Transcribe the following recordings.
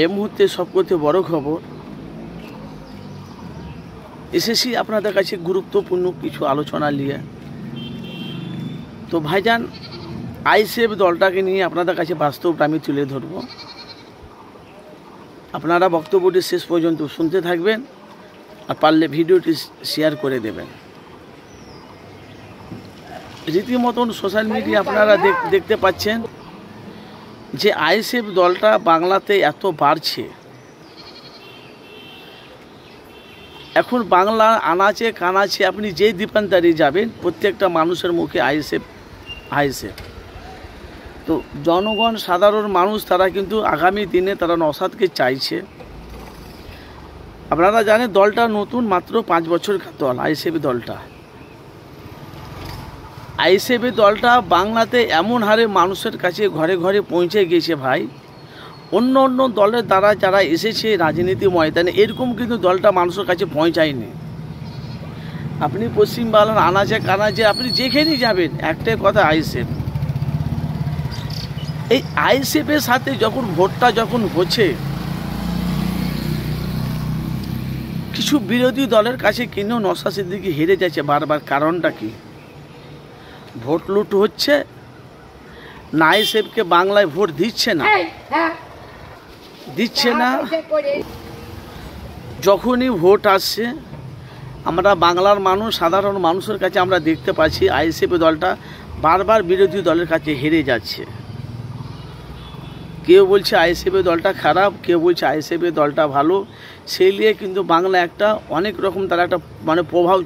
এই মুহূর্তে সবচেয়ে বড় খবর এসেছি আপনাদের কাছে গুরুত্বপূর্ণ কিছু আলোচনা নিয়ে। তো ভাইজান, আইএসএফ দলটাকে নিয়ে আপনাদের কাছে বাস্তবটা আমি তুলে ধরব। আপনারা বক্তব্যটি শেষ পর্যন্ত শুনতে থাকবেন, আর পারলে ভিডিওটি শেয়ার করে দেবেন। রীতিমতন সোশ্যাল মিডিয়া আপনারা দেখতে পাচ্ছেন যে আইএসএফ দলটা বাংলাতে এত বাড়ছে। এখন বাংলা আনাচে কানাচে আপনি যেই দীপান্তরে যাবেন, প্রত্যেকটা মানুষের মুখে আইএসএফ আইএসএফ। তো জনগণ, সাধারণ মানুষ তারা কিন্তু আগামী দিনে তারা নওশাদকে চাইছে। আপনারা জানেন দলটা নতুন, মাত্র 5 বছরকার দল আইএসএফ দলটা। আইএসএফ দলটা বাংলাতে এমন হারে মানুষের কাছে ঘরে ঘরে পৌঁছে গেছে ভাই, অন্য অন্য দলের দ্বারা যারা এসেছে রাজনীতি ময়দানে এরকম কিন্তু দলটা মানুষের কাছে পৌঁছায়নি। আপনি পশ্চিমবাংলার আনাচে কানাচে আপনি যেখানেই যাবেন একটাই কথা, আইএসএফ। এই আইএসএফের সাথে যখন ভোটটা যখন হচ্ছে, কিছু বিরোধী দলের কাছে কিনেও নওশাদ সিদ্দিকী হেরে যাচ্ছে বারবার। কারণটা কি? ভোট লুট হচ্ছে না, আইএসএফকে বাংলায় ভোট দিচ্ছে না। যখনই ভোট আসছে, আমরা বাংলার মানুষ, সাধারণ মানুষের কাছে আমরা দেখতে পাচ্ছি আইএসএফ দলটা বারবার বিরোধী দলের কাছে হেরে যাচ্ছে। কেউ বলছে আইএসএফ দলটা খারাপ, কেউ বলছে আইএসএফ দলটা ভালো। সেই নিয়ে কিন্তু বাংলা একটা অনেক রকম তারা একটা প্রভাব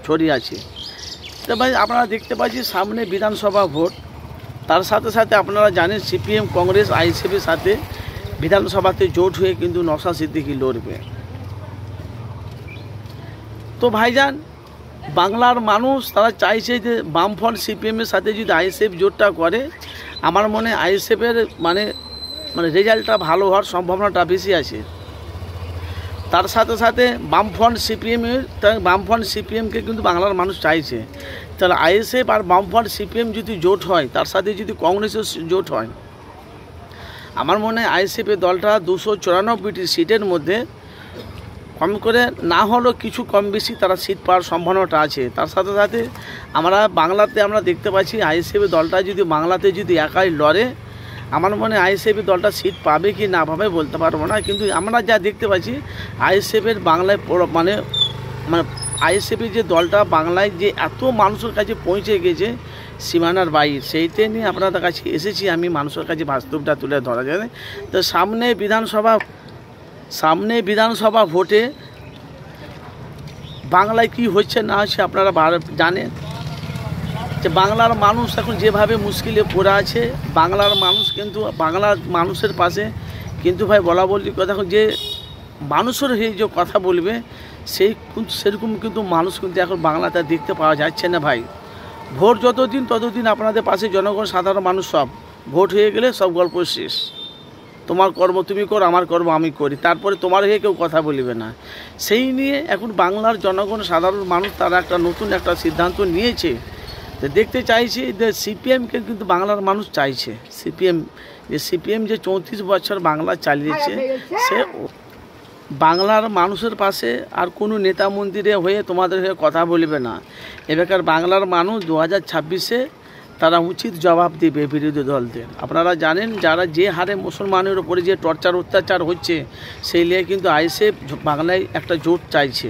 ছড়িয়ে আছে। তো ভাই আপনারা দেখতে পাচ্ছি সামনে বিধানসভা ভোট, তার সাথে সাথে আপনারা জানেন সিপিএম কংগ্রেস আইএসএফের সাথে বিধানসভাতে জোট হয়ে কিন্তু নওশাদ সিদ্দিকী লড়বে। তো ভাইজান, বাংলার মানুষ তারা চাইছে যে বামফ্রন্ট সিপিএমের সাথে যদি আইএসএফ জোটটা করে, আমার মনে আইএসএফের রেজাল্টটা ভালো হওয়ার সম্ভাবনাটা বেশি আছে। তার সাথে সাথে বামফ্রন্ট সিপিএমকে কিন্তু বাংলার মানুষ চাইছে। তাহলে আইএসএফ আর বামফ্রন্ট সিপিএম যদি জোট হয়, তার সাথে যদি কংগ্রেসের জোট হয়, আমার মনে হয় আইএসএফের দলটা 294টি সিটের মধ্যে কম করে না হলেও কিছু কম বেশি তারা সিট পাওয়ার সম্ভাবনাটা আছে। তার সাথে সাথে আমরা বাংলাতে আমরা দেখতে পাচ্ছি আইএসএফের দলটা যদি বাংলাতে যদি একাই লড়ে, আমার মনে হয় আইএসএফ দলটা সিট পাবে কি না পাবে বলতে পারবো না। কিন্তু আমরা যা দেখতে পাচ্ছি আইএসএফের বাংলায় আইএসএফের যে দলটা বাংলায় যে এত মানুষের কাছে পৌঁছে গেছে সীমানার বাইরে, সেইটা নিয়ে আপনাদের কাছে এসেছি আমি মানুষের কাছে বাস্তবটা তুলে ধরা যায়। তো সামনে বিধানসভা ভোটে বাংলায় কি হচ্ছে না হচ্ছে আপনারা জানেন। যে বাংলার মানুষ এখন যেভাবে মুশকিলে পড়ে আছে, বাংলার মানুষের পাশে কিন্তু ভাই বলি কথা, যে মানুষের হয়ে যে কথা বলবে সেরকম কিন্তু মানুষ কিন্তু এখন বাংলাতে দেখতে পাওয়া যাচ্ছে না ভাই। ভোট ততদিন আপনাদের পাশে জনগণ, সাধারণ মানুষ সব। ভোট হয়ে গেলে সব গল্প শেষ। তোমার কর্ম তুমি করো, আমার কর্ম আমি করি, তারপরে তোমার হয়ে কেউ কথা বলবে না। সেই নিয়ে এখন বাংলার জনগণ, সাধারণ মানুষ তারা একটা নতুন একটা সিদ্ধান্ত নিয়েছে। তো দেখতে চাইছি যে সিপিএমকে কিন্তু বাংলার মানুষ চাইছে। সিপিএম যে 34 বছর বাংলা চালিয়েছে, সে বাংলার মানুষের পাশে আর কোনো নেতা মন্দিরে হয়ে তোমাদের হয়ে কথা বলবে না। এবার বাংলার মানুষ 2026-এ তারা উচিত জবাব দেবে বিরোধী দলদের। আপনারা জানেন যারা যে হারে মুসলমানের উপরে যে টর্চার অত্যাচার হচ্ছে, সেই নিয়ে কিন্তু আইএসএফ বাংলায় একটা জোট চাইছে।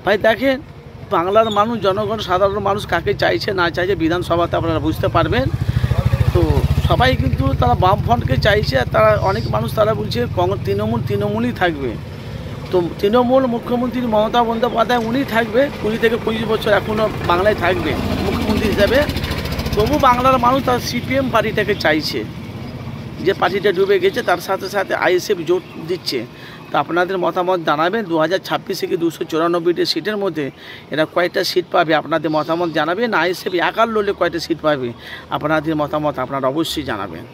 ভাই দেখেন, বাংলার মানুষ, জনগণ, সাধারণ মানুষ কাকে চাইছে না চাইছে বিধানসভাতে আপনারা বুঝতে পারবেন। তো সবাই কিন্তু তারা বামফ্রন্টকে চাইছে। তারা অনেক মানুষ তারা বলছে তৃণমূলই থাকবে। তো তৃণমূল মুখ্যমন্ত্রী মমতা বন্দ্যোপাধ্যায় উনি থাকবে, 20 থেকে 25 বছর এখনও বাংলায় থাকবে মুখ্যমন্ত্রী হিসাবে। তবু বাংলার মানুষ তার সিপিএম পার্টিটাকে চাইছে, যে পার্টিটা ডুবে গেছে, তার সাথে সাথে আইএসএফ জোট দিচ্ছে। তো আপনাদের মতামত জানাবেন। 2026 থেকে 294টি সিটের মধ্যে এরা কয়টা সিট পাবে আপনাদের মতামত জানাবেন। আইএসএফ একার লড়লে কয়টা সিট পাবে আপনাদের মতামত আপনারা অবশ্যই জানাবেন।